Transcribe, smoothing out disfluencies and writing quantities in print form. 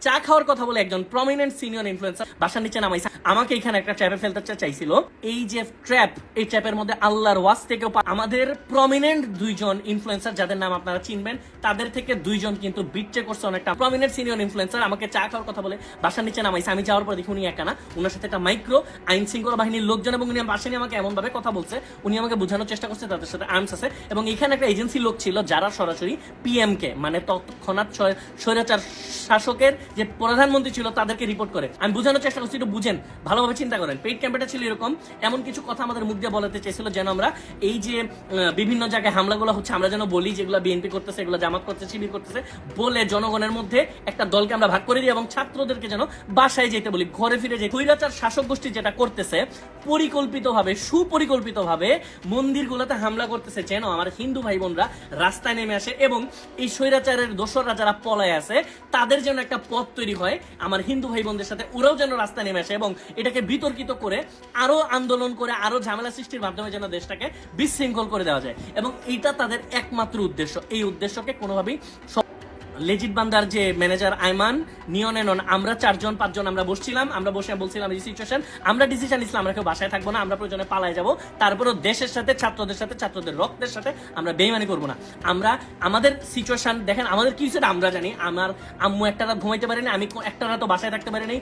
চা খাওয়ার কথা বলে একজন প্রমিনেন্ট সিনিয়র ইনফ্লুয়েন্সার বাসার নিচে নামাইছে, আমাকে এখানে একটা ট্র্যাপে ফেলতে চাইছিল। এই যে ট্র্যাপ, এই ট্র্যাপের মধ্যে আল্লাহর ওয়াজ থেকেও আমাদের প্রমিনেন্ট দুইজন ইনফ্লুয়েন্সার যাদের নাম আপনারা চিনবেন, তাদের থেকে দুইজন কিন্তু বিট্রে করছে অনেকটা। প্রমিনেন্ট সিনিয়র ইনফ্লুয়েন্সার আমাকে চা খাওয়ার কথা বলে বাসার নিচে নামাইছে। আমি যাওয়ার পর দেখি উনি একা না, ওনার সাথে একটা মাইক্রো আইন শৃঙ্খলা বাহিনীর লোকজন, এবং উনি বাসায় নিয়ে আমাকে এমন ভাবে কথা বলছে, উনি আমাকে বোঝানোর চেষ্টা করছে তাদের সাথে আর্মস আছে। এবং এখানে একটা এজেন্সি লোক ছিল যারা সরাসরি পিএম কে, মানে তৎক্ষণাৎ স্বৈরাচার শাসকের যে প্রধানমন্ত্রী ছিল তাদেরকে রিপোর্ট করে। আমি বোঝানোর চেষ্টা করছি, একটু বুঝেন, ভালোভাবে চিন্তা করেন। পেইড ক্যাম্পেটা ছিল এরকম, এমন কিছু কথা আমাদের মুখ দিয়ে বলাতে চেয়েছিল যেন আমরা এই যে বিভিন্ন জায়গায় হামলাগুলো হচ্ছে আমরা যেন বলি যেগুলো বিএনপি করতেছে, এগুলো জামাত করতেছে, শিবির করতেছে বলে জনগণের মধ্যে একটা দলকে আমরা ভাগ করে দিই, এবং ছাত্রদেরকে যেন বাসায় যেতে বলি, ঘরে ফিরে যেতে। স্বৈরাচার শাসক গোষ্ঠী যেটা করতেছে পরিকল্পিতভাবে, সুপরিকল্পিতভাবে মন্দিরগুলোতে হামলা করতেছে যেন আমার হিন্দু ভাই বোনরা রাস্তায় নেমে আসে, এবং এই স্বৈরাচারের দোসররা যারা পলায় আছে তাদের যেন একটা পথ তৈরি হয় আমার হিন্দু ভাই বোনদের সাথে, ওরাও যেন রাস্তায় নেমে আসে, এবং এটাকে বিতর্কিত করে আরো আন্দোলন করে আরো ঝামেলা সৃষ্টির মাধ্যমে যেন দেশটাকে বিশৃঙ্খল করে দেওয়া যায়। এবং এইটা তাদের একমাত্র উদ্দেশ্য। এই উদ্দেশ্যকে কোনোভাবেই লেজিট বান্দার যে ম্যানেজার আইমান, নিয়ন এনন, আমরা 4-5 আমরা বসছিলাম, আমরা বসে বলছিলাম এই সিচুয়েশন, আমরা ডিসিশন নিছিলাম আমরা কেউ বাসায় থাকবো না, আমরা প্রয়োজনে পালায় যাবো, তারপরেও দেশের সাথে, ছাত্রদের সাথে, ছাত্রদের রক্তের সাথে আমরা বেইমানি করবো না। আমরা আমাদের সিচুয়েশন দেখেন, আমাদের কি হয়েছে আমরা জানি। আমার আম্মু একটা রাত ঘুমাইতে পারেনি, আমি একটা রাতও বাসায় থাকতে পারিনি।